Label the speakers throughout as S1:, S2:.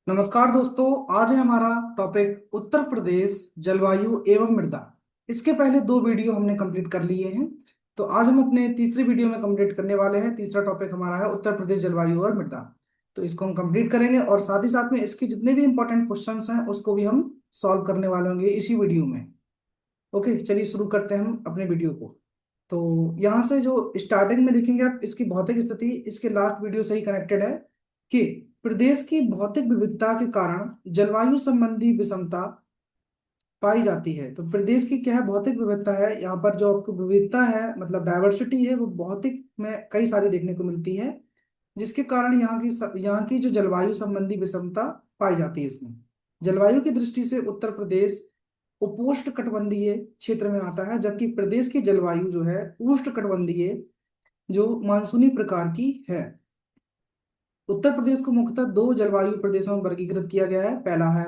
S1: नमस्कार दोस्तों। आज है हमारा टॉपिक उत्तर प्रदेश जलवायु एवं मृदा। इसके पहले दो वीडियो हमने कंप्लीट कर लिए हैं। तो आज हम अपने तीसरे वीडियो में कंप्लीट करने वाले हैं। तीसरा टॉपिक हमारा है उत्तर प्रदेश जलवायु और मृदा। तो इसको हम कंप्लीट करेंगे और साथ ही साथ में इसके जितने भी इंपॉर्टेंट क्वेश्चंस हैं उसको भी हम सॉल्व करने वाले होंगे इसी वीडियो में। ओके, चलिए शुरू करते हैं हम अपने वीडियो को। तो यहाँ से जो स्टार्टिंग में देखेंगे आप, इसकी भौतिक स्थिति इसके लास्ट वीडियो से ही कनेक्टेड है कि प्रदेश की भौतिक विविधता के कारण जलवायु संबंधी विषमता पाई जाती है। तो प्रदेश की क्या है, भौतिक विविधता है। यहाँ पर जो आपको विविधता है मतलब डाइवर्सिटी है, वो भौतिक में कई सारी देखने को मिलती है, जिसके कारण यहाँ की जो जलवायु संबंधी विषमता पाई जाती है। इसमें जलवायु की दृष्टि से उत्तर प्रदेश उपोष्ण कटिबंधीय क्षेत्र में आता है, जबकि प्रदेश की जलवायु जो है उष्ण कटिबंधीय जो मानसूनी प्रकार की है। उत्तर प्रदेश को मुख्यतः दो जलवायु प्रदेशों में वर्गीकृत किया गया है। पहला है,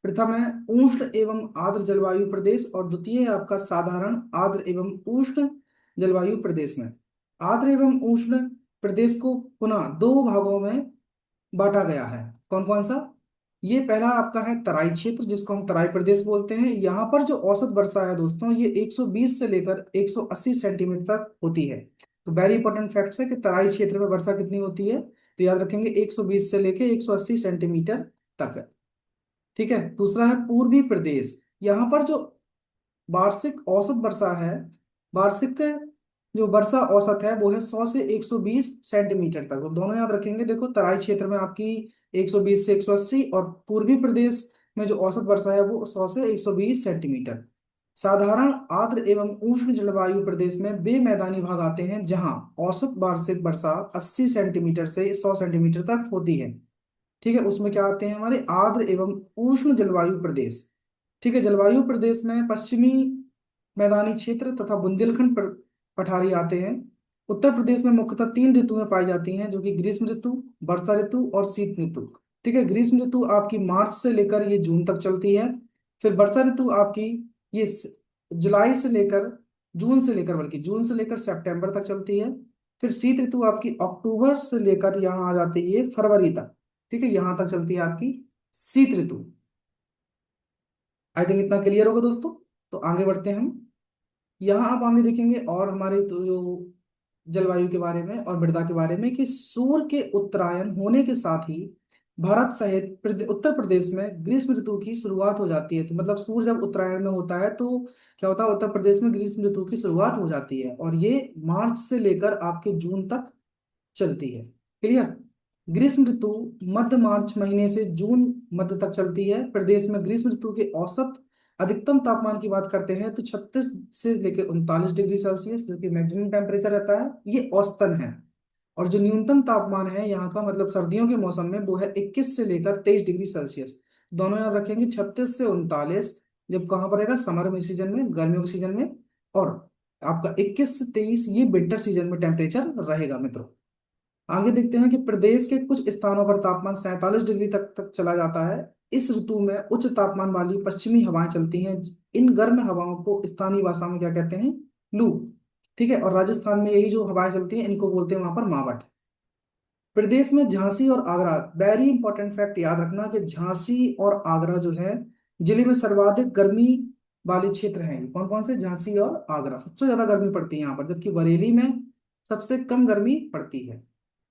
S1: प्रथम है उष्ण एवं आर्द्र जलवायु प्रदेश और द्वितीय है आपका साधारण आर्द्र एवं उष्ण जलवायु प्रदेश में। आर्द्र एवं उष्ण प्रदेश को पुनः दो भागों में बांटा गया है। कौन कौन सा? ये पहला आपका है तराई क्षेत्र, जिसको हम तराई प्रदेश बोलते हैं। यहाँ पर जो औसत वर्षा है दोस्तों, ये 120 से लेकर 180 सेंटीमीटर तक होती है। तो वेरी इंपॉर्टेंट फैक्ट्स है कि तराई क्षेत्र में वर्षा कितनी होती है, तो याद रखेंगे 120 से लेकर 180 सेंटीमीटर तक है। ठीक है। दूसरा है पूर्वी प्रदेश। यहाँ पर जो वार्षिक औसत वर्षा है, वार्षिक जो वर्षा औसत है वो है 100 से 120 सेंटीमीटर तक। तो दोनों याद रखेंगे। देखो, तराई क्षेत्र में आपकी 120 से 180 और पूर्वी प्रदेश में जो औसत वर्षा है वो 100 से 120 सेंटीमीटर। साधारण आर्द्र एवं उष्ण जलवायु प्रदेश में वे मैदानी भाग आते हैं जहां औसत वार्षिक वर्षा 80 सेंटीमीटर से 100 सेंटीमीटर तक होती है। ठीक है, उसमें क्या आते हैं हमारे आर्द्र एवं उष्ण जलवायु प्रदेश। ठीक है, जलवायु प्रदेश में पश्चिमी मैदानी क्षेत्र तथा बुंदेलखंड पठारी आते हैं। उत्तर प्रदेश में मुख्यतः तीन ऋतुएं पाई जाती हैं, जो कि ग्रीष्म ऋतु, वर्षा ऋतु और शीत ऋतु। ठीक है, ग्रीष्म ऋतु आपकी मार्च से लेकर ये जून तक चलती है। फिर वर्षा ऋतु आपकी ये जुलाई से लेकर जून से लेकर बल्कि जून से लेकर सितंबर तक चलती है। फिर शीत ऋतु आपकी अक्टूबर से लेकर यहाँ आ जाती है ये फरवरी तक। ठीक है, यहाँ तक चलती है आपकी शीत ऋतु। आई थिंक इतना क्लियर होगा दोस्तों। तो आगे बढ़ते हैं हम। यहाँ आप आगे देखेंगे और हमारे तो जो जलवायु के बारे में और मृदा के बारे में कि सूर्य के उत्तरायण होने के साथ ही भारत सहित उत्तर प्रदेश में ग्रीष्म ऋतु की शुरुआत हो जाती है। तो मतलब सूर्य जब उत्तरायण में होता है तो क्या होता है, उत्तर प्रदेश में ग्रीष्म ऋतु की शुरुआत हो जाती है और ये मार्च से लेकर आपके जून तक चलती है। क्लियर? ग्रीष्म ऋतु मध्य मार्च महीने से जून मध्य तक चलती है। प्रदेश में ग्रीष्म ऋतु के औसत अधिकतम तापमान की बात करते हैं तो 36 से लेकर 39 डिग्री सेल्सियस जो कि मैक्सिमम टेम्परेचर रहता है, ये औसतन है। और जो न्यूनतम तापमान है यहाँ का मतलब सर्दियों के मौसम में वो है 21 से लेकर 23 डिग्री सेल्सियस। दोनों याद रखेंगे, 36 से 39 जब कहाँ पर रहेगा, समर में सीजन में, गर्मियों के सीजन में। और आपका 21 से 23 ये विंटर सीजन में टेम्परेचर रहेगा मित्रों। आगे देखते हैं कि प्रदेश के कुछ स्थानों पर तापमान 47 डिग्री तक चला जाता है। इस ऋतु में उच्च तापमान वाली पश्चिमी हवाएं चलती हैं। इन गर्म हवाओं को स्थानीय भाषा में क्या कहते हैं, लू। ठीक है, और राजस्थान में यही जो हवाएं चलती हैं इनको बोलते हैं वहां पर मावठ। प्रदेश में झांसी और आगरा, वेरी इंपॉर्टेंट फैक्ट याद रखना कि झांसी और आगरा जो है जिले में सर्वाधिक गर्मी वाले क्षेत्र हैं। कौन कौन से? झांसी और आगरा सबसे ज्यादा गर्मी पड़ती है यहाँ पर, जबकि बरेली में सबसे कम गर्मी पड़ती है।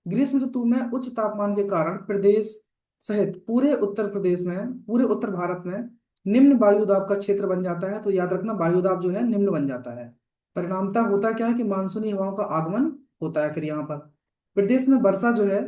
S1: ग्रीष्म ऋतु में उच्च तापमान के कारण प्रदेश सहित पूरे उत्तर प्रदेश में, पूरे उत्तर भारत में निम्न वायु दाब का क्षेत्र बन जाता है। तो याद रखना वायु दाब जो है निम्न बन जाता है। परिणामतः होता क्या है कि मानसूनी हवाओं का आगमन होता है। फिर यहाँ पर प्रदेश में वर्षा जो है,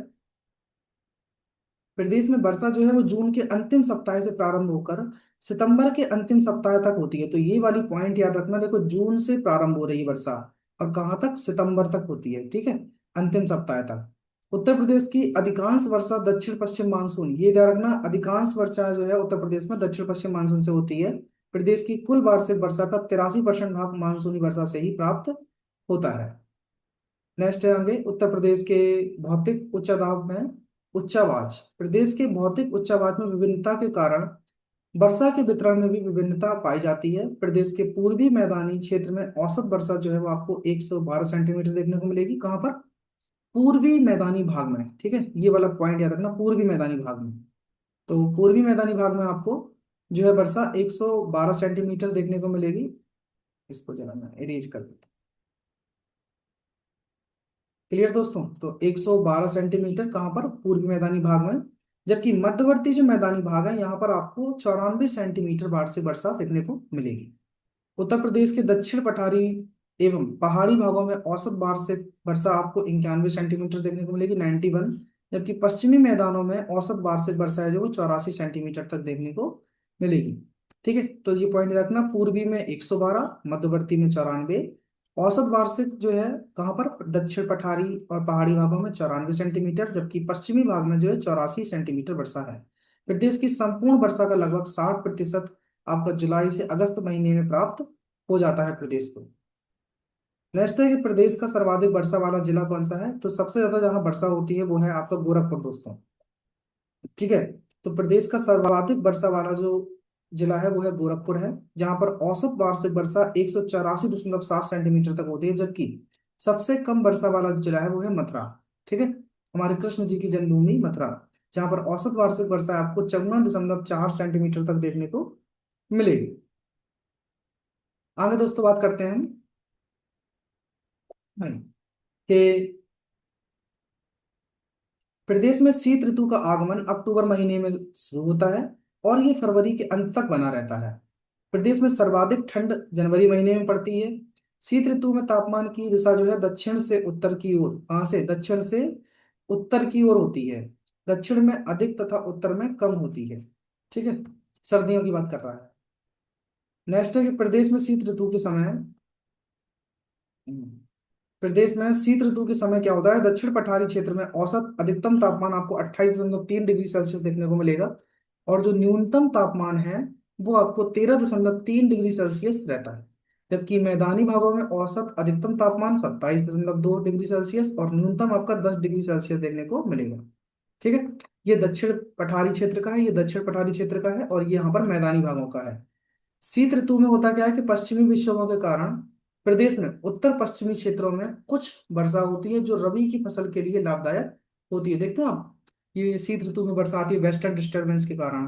S1: प्रदेश में वर्षा जो है वो जून के अंतिम सप्ताह से प्रारंभ होकर सितंबर के अंतिम सप्ताह तक होती है। तो ये वाली पॉइंट याद रखना, देखो जून से प्रारंभ हो रही वर्षा और कहाँ तक, सितंबर तक होती है। ठीक है, अंतिम सप्ताह तक। उत्तर प्रदेश की अधिकांश वर्षा दक्षिण पश्चिम मानसून, ये ध्यान रखना, अधिकांश वर्षा जो है उत्तर प्रदेश में दक्षिण पश्चिम मानसून से होती है। प्रदेश की कुल वार्षिक वर्षा का 83% भाग मानसूनी वर्षा से ही प्राप्त होता है। नेक्स्ट है आगे उत्तर प्रदेश के भौतिक उच्चादाब में उच्चावाच। प्रदेश के भौतिक उच्चावाच में विभिन्नता के कारण वर्षा के वितरण में भी विभिन्नता पाई जाती है। प्रदेश के पूर्वी मैदानी क्षेत्र में औसत वर्षा जो है वो आपको 112 सेंटीमीटर देखने को मिलेगी। कहाँ पर? पूर्वी मैदानी भाग में। ठीक है, ये वाला पॉइंट याद रखना, पूर्वी मैदानी भाग में। तो पूर्वी मैदानी भाग में आपको जो है वर्षा 112 सेंटीमीटर देखने को मिलेगी। इसको जरा मैं इरेज कर देता हूँ। क्लियर दोस्तों, तो 112 सेंटीमीटर कहाँ पर, पूर्वी मैदानी भाग में। जबकि मध्यवर्ती जो मैदानी भाग है यहाँ पर आपको 94 सेंटीमीटर वार्षिक वर्षा देखने को मिलेगी। उत्तर प्रदेश के दक्षिण पठारी एवं पहाड़ी भागों में औसत वार्षिक वर्षा आपको 91 सेंटीमीटर देखने को मिलेगी, 91। जबकि पश्चिमी मैदानों में औसत वार्षिक वर्षा है जो वो 84 सेंटीमीटर तक देखने को मिलेगी। ठीक है, तो ये पॉइंट रखना, पूर्वी में 112, मध्यवर्ती में 94, औसत वार्षिक जो है कहाँ पर, दक्षिण पठारी और पहाड़ी भागों में 94 सेंटीमीटर, जबकि पश्चिमी भाग में जो है 84 सेंटीमीटर वर्षा है। प्रदेश की संपूर्ण वर्षा का लगभग 60% आपका जुलाई से अगस्त महीने में प्राप्त हो जाता है प्रदेश को। नेक्स्ट है कि प्रदेश का सर्वाधिक वर्षा वाला जिला कौन सा है, तो सबसे ज्यादा जहां वर्षा होती है वो है आपका गोरखपुर दोस्तों। ठीक है, तो प्रदेश का सर्वाधिक वर्षा वाला जो जिला है वो है गोरखपुर है, जहां पर औसत वार्षिक वर्षा 184.7 सेंटीमीटर तक होती है। जबकि सबसे कम वर्षा वाला जो जिला है वो है मथुरा। ठीक है, हमारे कृष्ण जी की जन्मभूमि मथुरा, जहां पर औसत वार्षिक वर्षा आपको 54.4 सेंटीमीटर तक देखने को मिलेगी। आगे दोस्तों बात करते हैं हम कि प्रदेश में शीत ऋतु का आगमन अक्टूबर महीने में शुरू होता है और ये फरवरी के अंत तक बना रहता है। प्रदेश में सर्वाधिक ठंड जनवरी महीने में पड़ती है। शीत ऋतु में तापमान की दिशा जो है दक्षिण से उत्तर की ओर, कहाँ से, दक्षिण से उत्तर की ओर होती है। दक्षिण में अधिक तथा उत्तर में कम होती है। ठीक है, सर्दियों की बात कर रहा है। नेक्स्ट है कि प्रदेश में शीत ऋतु के समय, प्रदेश में शीत ऋतु के समय क्या होता है, दक्षिण पठारी क्षेत्र में औसत अधिकतम तापमान आपको 28.3 डिग्री सेल्सियस देखने को मिलेगा और जो न्यूनतम तापमान है वो आपको 13.3 डिग्री सेल्सियस रहता है। जबकि मैदानी भागों में औसत अधिकतम तापमान 27.2 डिग्री सेल्सियस और न्यूनतम आपका 10 डिग्री सेल्सियस देखने को मिलेगा। ठीक है, ये दक्षिण पठारी क्षेत्र का है, ये दक्षिण पठारी क्षेत्र का है और ये यहाँ पर मैदानी भागों का है। शीत ऋतु में होता क्या है कि पश्चिमी विक्षोभों के कारण प्रदेश में उत्तर पश्चिमी क्षेत्रों में कुछ वर्षा होती है जो रबी की फसल के लिए लाभदायक होती है। देखते हैं आप, ये शीत ऋतु में वर्षा आती है वेस्टर्न डिस्टरबेंस के कारण,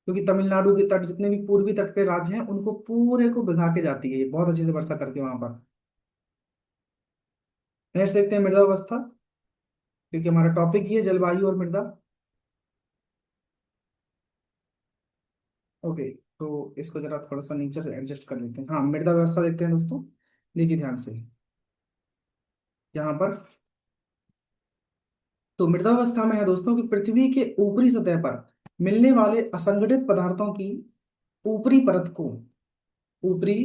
S1: क्योंकि तमिलनाडु के तट, जितने भी पूर्वी तट पे राज्य हैं उनको पूरे को भिगा के जाती है ये बहुत अच्छे से वर्षा करके वहां पर। नेक्स्ट देखते हैं मृदा अवस्था, क्योंकि हमारा टॉपिक ये है जलवायु और मृदा। ओके, तो इसको जरा थोड़ा सा नीचे से एडजस्ट कर लेते हैं। हाँ, मृदा व्यवस्था देखते हैं दोस्तों, देखिए ध्यान से यहाँ पर। तो मृदावस्था में है दोस्तों कि पृथ्वी के ऊपरी सतह पर मिलने वाले असंगठित पदार्थों की ऊपरी परत को, ऊपरी,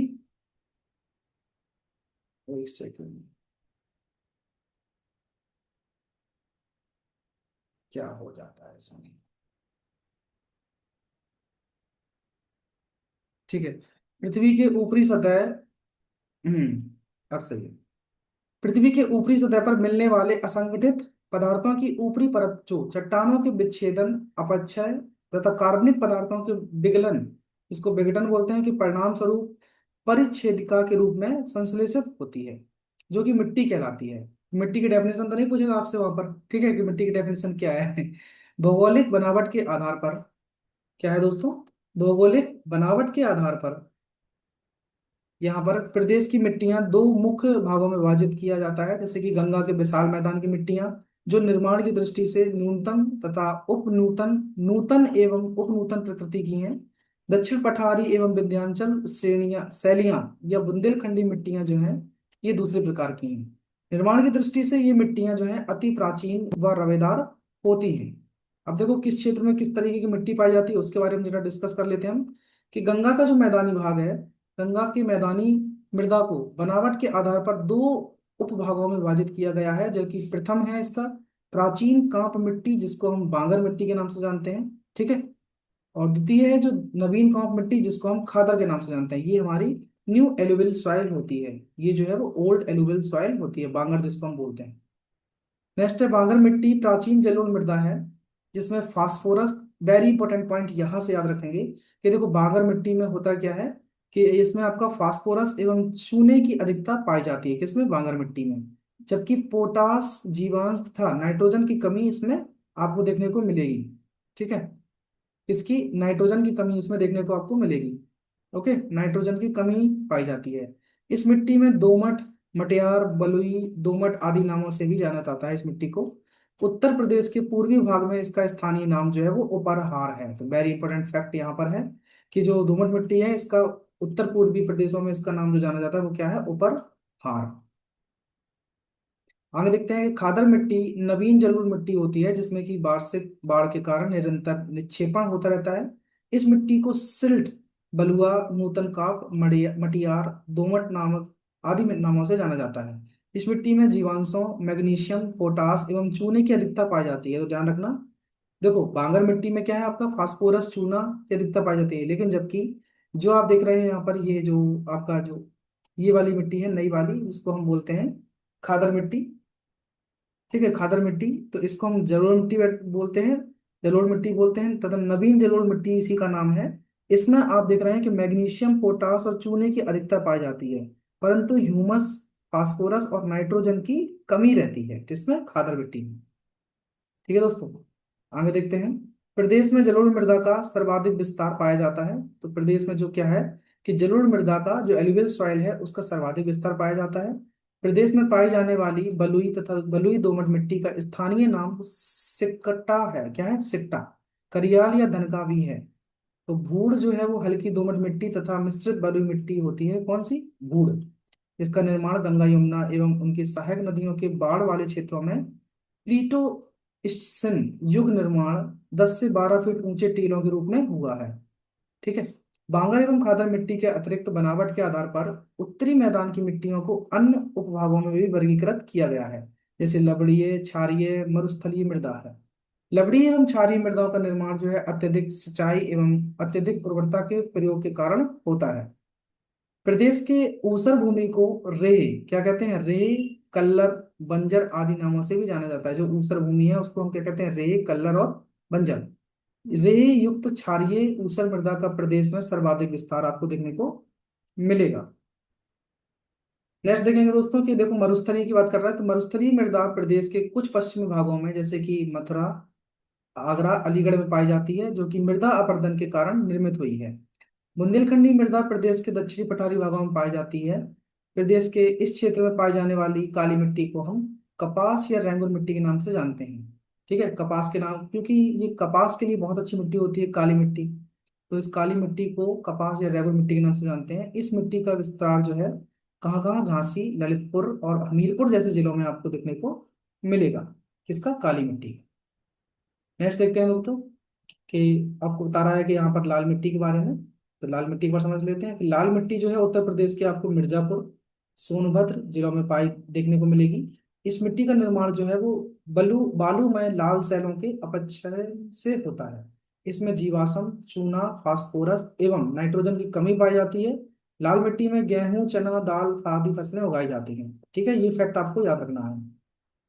S1: एक सेकंड, क्या हो जाता है इसमें, ठीक है, पृथ्वी के ऊपरी सतह, अब सही है। पृथ्वी के ऊपरी सतह पर मिलने वाले असंगठित पदार्थों की ऊपरी परत जो चट्टानों के विच्छेदन, अपक्षय तथा कार्बनिक पदार्थों के विगलन, इसको विघटन बोलते हैं, कि परिणाम स्वरूप परिच्छेदिका के रूप में संश्लेषित होती है, जो कि मिट्टी कहलाती है। मिट्टी की डेफिनेशन तो नहीं पूछेगा आपसे वहां पर, ठीक है, कि मिट्टी की डेफिनेशन क्या है। भौगोलिक बनावट के आधार पर, क्या है दोस्तों, भौगोलिक बनावट के आधार पर यहाँ पर प्रदेश की मिट्टियां दो मुख्य भागों में विभाजित किया जाता है, जैसे कि गंगा के विशाल मैदान की मिट्टियां जो निर्माण की दृष्टि से न्यूनतम तथा उपनूतन, नूतन एवं उपनूतन प्रकृति की हैं। दक्षिण पठारी एवं विंध्याचल श्रेणियां, शैलियां या बुंदेलखंडी मिट्टियां जो हैं ये दूसरे प्रकार की हैं। निर्माण की दृष्टि से ये मिट्टियां जो हैं अति प्राचीन व रवेदार होती हैं। अब देखो किस क्षेत्र में किस तरीके की मिट्टी पाई जाती है उसके बारे में जरा डिस्कस कर लेते हैं हम, कि गंगा का जो मैदानी भाग है, गंगा की मैदानी मृदा को बनावट के आधार पर दो उपभागों में विभाजित किया गया है, जो कि प्रथम है इसका प्राचीन कांप मिट्टी जिसको हम बांगर मिट्टी के नाम से जानते हैं। ठीक है, और द्वितीय है जो नवीन कांप मिट्टी जिसको हम खादर के नाम से जानते हैं। ये हमारी न्यू एलुवियल सॉइल होती है, ये जो है वो ओल्ड एलुवियल सॉइल होती है, बांगर जिसको हम बोलते हैं। नेक्स्ट है बांगर मिट्टी प्राचीन जलोढ़ मृदा है जिसमें फास्फोरस, वेरी इंपॉर्टेंट पॉइंट यहाँ से याद रखेंगे कि देखो बांगर मिट्टी में होता क्या है कि इसमें आपका फास्फोरस एवं चूने की अधिकता पाई जाती है, किसमें, बांगर मिट्टी में। जबकि पोटास, जीवांश तथा नाइट्रोजन की कमी इसमें आपको देखने को मिलेगी। ठीक है। इसकी नाइट्रोजन की कमी इसमें देखने को आपको मिलेगी। ओके, नाइट्रोजन की कमी पाई जाती है। इस मिट्टी में दोमट, मटियार, बलुई, दोमट आदि नामों से भी जाना जाता है इस मिट्टी को। उत्तर प्रदेश के पूर्वी भाग में इसका स्थानीय नाम जो है वो उपरहार है। तो वेरी इंपॉर्टेंट फैक्ट यहाँ पर है कि जो दोमट मिट्टी है इसका उत्तर पूर्वी प्रदेशों में इसका नाम जो जाना जाता है वो क्या है, उपरहार। आगे देखते हैं कि खादर मिट्टी नवीन जलोढ़ मिट्टी होती है जिसमें कि वार्षिक बाढ़ के कारण निरंतर निक्षेपण होता रहता है। इस मिट्टी को सिल्ट, बलुआ, नूतन काप, मटियार, दोमट नामक आदि नामों से जाना जाता है। इस मिट्टी में जीवांशों, मैग्नीशियम, पोटास एवं चूने की अधिकता पाई जाती है। तो ध्यान रखना, देखो बांगर मिट्टी में क्या है आपका, फास्फोरस, चूना की अधिकता पाई जाती है, लेकिन जबकि जो आप देख रहे हैं यहाँ पर, ये जो आपका जो ये वाली मिट्टी है नई वाली, इसको हम बोलते हैं खादर मिट्टी। ठीक है, खादर मिट्टी, तो इसको हम जलोढ़ मिट्टी बोलते हैं, जलोढ़ मिट्टी बोलते हैं, तथा नवीन जलोढ़ मिट्टी इसी का नाम है। इसमें आप देख रहे हैं कि मैग्नीशियम, पोटास और चूने की अधिकता पाई जाती है, परंतु ह्यूमस, फास्फोरस और नाइट्रोजन की कमी रहती है जिसमें खादर मिट्टी में। ठीक है दोस्तों, आगे देखते हैं। प्रदेश में जलोढ़ मृदा का सर्वाधिक विस्तार पाया जाता है। तो प्रदेश में जो क्या है कि जलोढ़ मृदा का जो एलुवियल सॉइल है उसका सर्वाधिक विस्तार पाया जाता है। प्रदेश में पाई जाने वाली बलुई तथा बलुई दोमट मिट्टी का स्थानीय नाम सिक्कटा है। क्या है, सिक्टा, करियाल या धनकावी है। तो भूड़ जो है वो हल्की दोमट मिट्टी तथा मिश्रित बलुई मिट्टी होती है। कौन सी, भूड़। इसका निर्माण गंगा, यमुना एवं उनकी सहायक नदियों के बाढ़ वाले क्षेत्रों में प्लीटोस्टोसिन युग निर्माण 10 से 12 फीट ऊंचे टीलों के रूप में हुआ है। ठीक है। बांगर एवं खादर मिट्टी के अतिरिक्त बनावट के आधार पर उत्तरी मैदान की मिट्टियों को अन्य उपभागों में भी वर्गीकृत किया गया है, जैसे लवणीय, क्षारीय, मरुस्थलीय मृदा है। लवणीय एवं क्षारीय मृदाओं का निर्माण जो है अत्यधिक सिंचाई एवं अत्यधिक उर्वरता के प्रयोग के कारण होता है। प्रदेश के ऊसर भूमि को रेह क्या कहते हैं, रेह, कल्लर, बंजर आदि नामों से भी जाना जाता है। जो ऊसर भूमि है उसको हम क्या कहते हैं, रेह, कल्लर और बंजर। रेह युक्त क्षारीय ऊसर मृदा का प्रदेश में सर्वाधिक विस्तार आपको देखने को मिलेगा। नेक्स्ट देखेंगे दोस्तों कि देखो मरुस्थलीय की बात कर रहा है, तो मरुस्थलीय मृदा प्रदेश के कुछ पश्चिमी भागों में जैसे कि मथुरा, आगरा, अलीगढ़ में पाई जाती है, जो कि मृदा अपरदन के कारण निर्मित हुई है। बुंदेलखंडी मृदा प्रदेश के दक्षिणी पठारी भागों में पाई जाती है। प्रदेश के इस क्षेत्र में पाई जाने वाली काली मिट्टी को हम कपास या रेंगुर मिट्टी के नाम से जानते हैं। ठीक है, कपास के नाम, क्योंकि ये कपास के लिए बहुत अच्छी मिट्टी होती है काली मिट्टी, तो इस काली मिट्टी को कपास या रेंगुर मिट्टी के नाम से जानते हैं। इस मिट्टी का विस्तार जो है कहाँ कहाँ, झांसी, ललितपुर और हमीरपुर जैसे जिलों में आपको देखने को मिलेगा। किसका, काली मिट्टी। नेक्स्ट देखते हैं दोस्तों कि आपको बता रहा है कि यहाँ पर लाल मिट्टी के बारे में। तो लाल मिट्टी एक बार समझ लेते हैं कि लाल मिट्टी जो है उत्तर प्रदेश के आपको मिर्जापुर, सोनभद्र जिलों में पाई देखने को मिलेगी। इस मिट्टी का निर्माण जो है वो बालूमय लाल सैलों के अपक्षय से होता है। इसमें जीवाश्म, चूना, फास्फोरस एवं नाइट्रोजन की कमी पाई जाती है। लाल मिट्टी में गेहूं, चना, दाल आदि फसलें उगाई जाती हैं। ठीक है, ये फैक्ट आपको याद रखना है।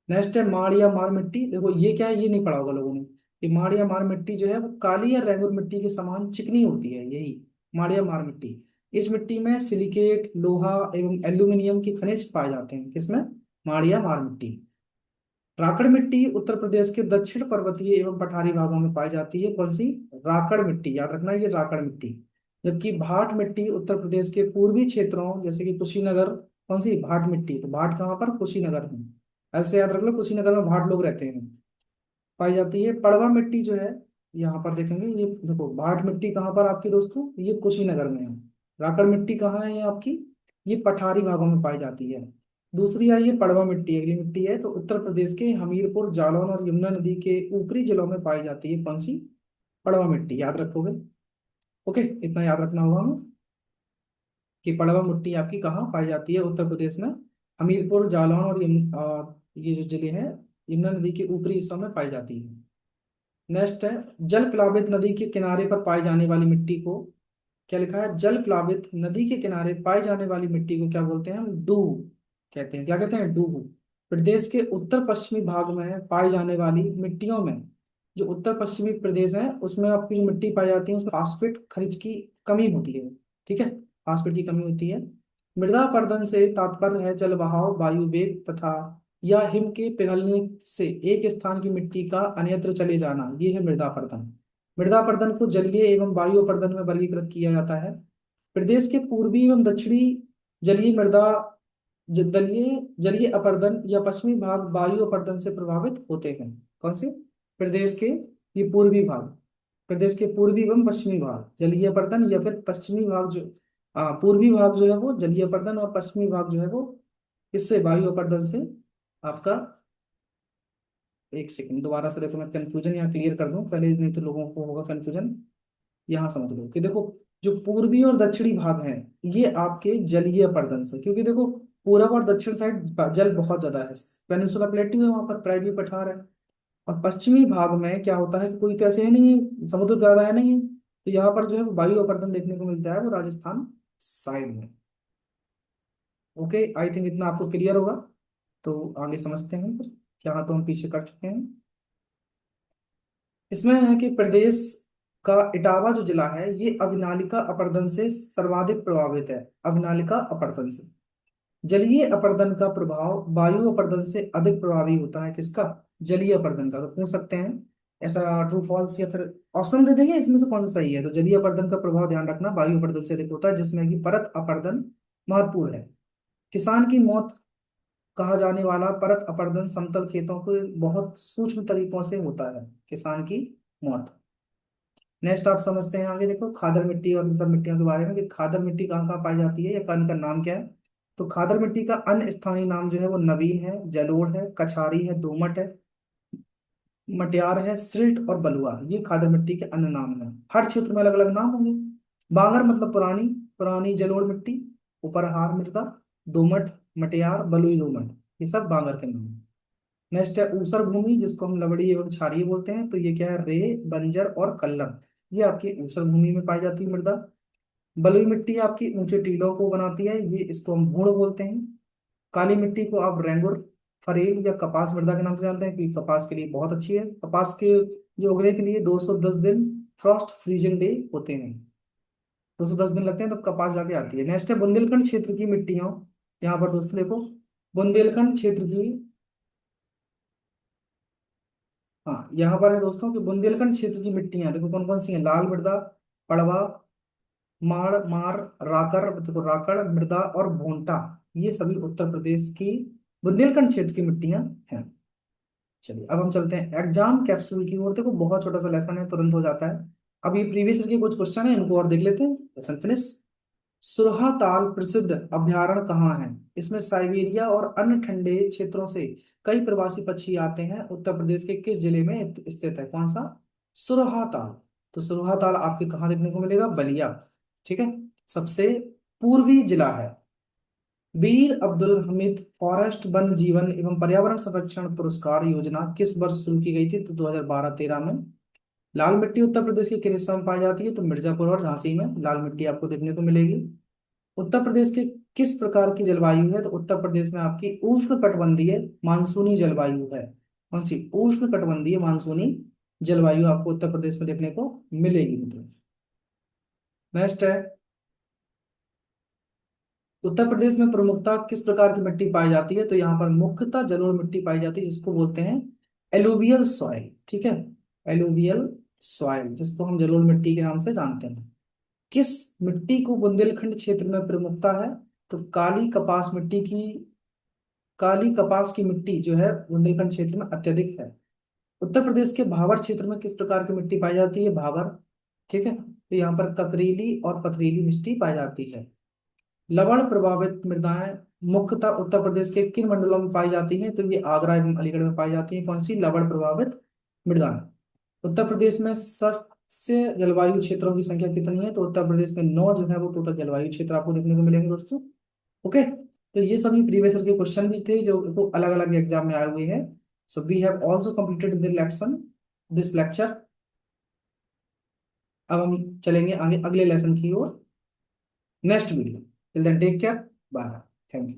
S1: नेक्स्ट है माड़ या मार मिट्टी। देखो ये क्या है, ये नहीं पढ़ा होगा लोगों ने कि माड़ या मार मिट्टी जो है वो काली या रेंगुर मिट्टी के समान चिकनी होती है, यही माड़ या मार मिट्टी। इस मिट्टी में सिलिकेट, लोहा एवं एल्यूमिनियम के खनिज पाए जाते हैं। किसमें, माड़ या मार मिट्टी। राकड़ मिट्टी उत्तर प्रदेश के दक्षिण पर्वतीय एवं पठारी भागों में पाई जाती है। कौन सी, राकड़ मिट्टी, याद रखना ये राकड़ मिट्टी। जबकि भाट मिट्टी उत्तर प्रदेश के पूर्वी क्षेत्रों जैसे कि कुशीनगर, कौन सी, भाट मिट्टी। तो भाट कहाँ पर, कुशीनगर में। ऐसे याद रख लो, कुशीनगर में भाट लोग रहते हैं, पाई जाती है। पड़वा मिट्टी जो है, यहाँ पर देखेंगे, ये देखो भाट मिट्टी कहाँ पर आपकी दोस्तों, ये कुशीनगर में है। राकड़ मिट्टी कहाँ है ये आपकी, ये पठारी भागों में पाई जाती है। दूसरी आई है पड़वा मिट्टी, अगली मिट्टी है तो उत्तर प्रदेश के हमीरपुर, जालौन और यमुना नदी के ऊपरी जिलों में पाई जाती है। कौन सी, पड़वा मिट्टी, याद रखोगे। ओके, इतना याद रखना होगा हमें कि पड़वा मिट्टी आपकी कहाँ पाई जाती है, उत्तर प्रदेश में हमीरपुर, जालौन और ये जो जिले हैं यमुना नदी के ऊपरी हिस्सों में पाई जाती है। नेक्स्ट है जल प्लावित नदी के किनारे पर पाई जाने वाली मिट्टी को, क्या लिखा है, जल प्लावित नदी के किनारे पाई जाने वाली मिट्टी को क्या बोलते हैं हम, डूहू कहते हैं। क्या कहते हैं, डूहू। प्रदेश के उत्तर पश्चिमी भाग में पाई जाने वाली मिट्टियों में, जो उत्तर पश्चिमी प्रदेश है उसमें आपकी जो मिट्टी पाई जाती है उसमें फास्फेट खनिज की कमी होती है। ठीक है, फास्फेट की कमी होती है। मृदा अपरदन से तात्पर्य है जल बहाव, वायु वेग तथा या हिम के पिघलने से एक स्थान की मिट्टी का अन्यत्र चले जाना, ये है मृदा अपरदन। मृदा अपरदन को जलीय एवं वायु अपरदन में वर्गीकृत किया जाता है। प्रदेश के पूर्वी एवं दक्षिणी जलीय मृदा दलीय जलीय अपरदन या पश्चिमी भाग वायु अपरदन से प्रभावित होते हैं। कौन से? प्रदेश के ये पूर्वी भाग, प्रदेश के पूर्वी एवं पश्चिमी भाग जलीय अपरदन, या फिर पश्चिमी भाग जो पूर्वी भाग जो है वो जलीय अपरदन, और पश्चिमी भाग जो है वो इससे वायु अपरदन से आपका। एक सेकंड दोबारा से देखो, मैं कंफ्यूजन यहाँ क्लियर कर दूं पहले, नहीं तो लोगों को होगा कंफ्यूजन। यहाँ समझ लो कि देखो, जो पूर्वी और दक्षिणी भाग हैं ये आपके जलीय अपर्दन से, क्योंकि देखो पूरब और दक्षिण साइड जल बहुत ज्यादा है, पेनिनसुला प्लेटू है, वहां पर प्रायद्वीप पठार है। और पश्चिमी भाग में क्या होता है कि कोई तो ऐसे है नहीं है, समुद्र ज्यादा है नहीं है, तो यहाँ पर जो है वो वायु अपर्दन देखने को मिलता है, वो राजस्थान साइड में। ओके, आई थिंक इतना आपको क्लियर होगा। तो आगे समझते हैं फिर, क्या तो हम पीछे कर चुके हैं। इसमें है कि प्रदेश का इटावा जो जिला है ये अविनालिका अपर्दन से सर्वाधिक प्रभावित है। अविनालिका अपर्दन से जलीय अपर्दन का प्रभाव वायु अपर्दन से अधिक प्रभावी होता है। किसका? जलीय अपर्दन का। तो पूछ सकते हैं ऐसा ट्रू फॉल्स, या फिर ऑप्शन दे देंगे इसमें से कौन सा सही है। तो जलीय अपर्दन का प्रभाव ध्यान रखना वायु अपर्दन से अधिक होता है, जिसमें कि परत अपर्दन महत्वपूर्ण है। किसान की मौत कहा जाने वाला परत अपरदन समतल खेतों को बहुत सूक्ष्म तरीकों से होता है। किसान की मौत। नेक्स्ट आप समझते हैं आगे, देखो खादर मिट्टी और इन सब मिट्टियों के बारे में कि खादर मिट्टी कहाँ कहाँ पाई जाती है या इनका नाम क्या है। तो खादर मिट्टी का अन्य स्थानीय नाम जो है वो नवीन है, जलोढ़ है, कछारी है, दोमट है, मटियार है, सिल्ट और बलुआ, ये खादर मिट्टी के अन्य नाम है। हर क्षेत्र में अलग अलग नाम होंगे। बांगर मतलब पुरानी, पुरानी जलोढ़ मिट्टी, उपरहार मृदा, दोमट, मटियार, बलुई दोमट, ये सब बांगर के नाम हैं। नेक्स्ट है ऊसर भूमि, जिसको हम लवड़ी एवं क्षारीय बोलते हैं। तो ये क्या है? रे, बंजर और कल्लम, ये आपकी ऊसर भूमि में पाई जाती है मृदा। बलुई मिट्टी आपकी ऊंचे टीलों को बनाती है, ये इसको हम भूड़ बोलते हैं। काली मिट्टी को आप रेंगुर, फरेल या कपास मृदा के नाम से जानते हैं, क्योंकि कपास के लिए बहुत अच्छी है। कपास के जो उगने के लिए 210 दिन फ्रॉस्ट फ्रीजिंग डे होते हैं, 210 दिन लगते हैं तब कपास जाके आती है। नेक्स्ट है बुंदेलखंड क्षेत्र की मिट्टियों। यहाँ पर दोस्तों देखो, बुंदेलखंड क्षेत्र की, हाँ यहाँ पर है दोस्तों कि बुंदेलखंड क्षेत्र की मिट्टियां देखो कौन कौन सी हैं। लाल मृदा, पड़वा, माड़, मार, राकर देखो राकड़ मृदा और भोंटा, ये सभी उत्तर प्रदेश की बुंदेलखंड क्षेत्र की मिट्टियां हैं। चलिए अब हम चलते हैं एग्जाम कैप्सूल की ओर। देखो बहुत छोटा सा लेसन है, तुरंत हो जाता है। अब ये प्रीवियस ईयर के कुछ क्वेश्चन है, इनको और देख लेते हैं। Lesson finish. सुरहा ताल प्रसिद्ध अभयारण्य कहाँ है? इसमें साइबेरिया और अन्य ठंडे क्षेत्रों से कई प्रवासी पक्षी आते हैं। उत्तर प्रदेश के किस जिले में स्थित है? कौन सा? सुरहा ताल। तो सुरहा ताल आपके कहाँ देखने को मिलेगा? बलिया। ठीक है, सबसे पूर्वी जिला है। वीर अब्दुल हमीद फॉरेस्ट वन जीवन एवं पर्यावरण संरक्षण पुरस्कार योजना किस वर्ष शुरू की गई थी? तो 2012-13 में। लाल मिट्टी उत्तर प्रदेश के किन हिस्सों में पाई जाती है? तो मिर्जापुर और झांसी में लाल मिट्टी आपको देखने को मिलेगी। उत्तर प्रदेश के किस प्रकार की जलवायु है? तो उत्तर प्रदेश में आपकी उष्ण कटिबंधीय मानसूनी जलवायु है। कौन सी? उष्ण कटिबंधीय मानसूनी जलवायु आपको उत्तर प्रदेश में देखने को मिलेगी। मतलब नेक्स्ट है उत्तर प्रदेश में प्रमुखता किस प्रकार की मिट्टी पाई जाती है? तो यहाँ पर मुख्यतः जलोढ़ मिट्टी पाई जाती है, जिसको बोलते हैं एलुवियल सॉइल। ठीक है, एलुवियल सॉइल, जिसको हम जलोढ़ मिट्टी के नाम से जानते हैं। किस मिट्टी को बुंदेलखंड क्षेत्र में प्रमुखता है? तो काली कपास की मिट्टी जो है बुंदेलखंड क्षेत्र में अत्यधिक है। उत्तर प्रदेश के भावर क्षेत्र में किस प्रकार की मिट्टी पाई जाती है? भावर। ठीक है, तो यहाँ पर ककरीली और पथरीली मिट्टी पाई जाती है। लवण प्रभावित मृदाएं मुख्यतः उत्तर प्रदेश के किन मंडलों में पाई जाती हैं? तो ये आगरा एवं अलीगढ़ में पाई जाती हैं। कौन सी? लवण प्रभावित मृदाएं। उत्तर प्रदेश में सस्य जलवायु क्षेत्रों की संख्या कितनी है? तो उत्तर प्रदेश में 9 जो है वो टोटल जलवायु क्षेत्र आपको देखने को मिलेंगे दोस्तों। ओके, तो ये सभी प्रीवियस ईयर के क्वेश्चन भी थे जो अलग अलग एग्जाम में आए हुए हैं। So we have also completed this lecture. अब हम चलेंगे आगे अगले लेसन की ओर, next video. Till then take care, bye. Thank you.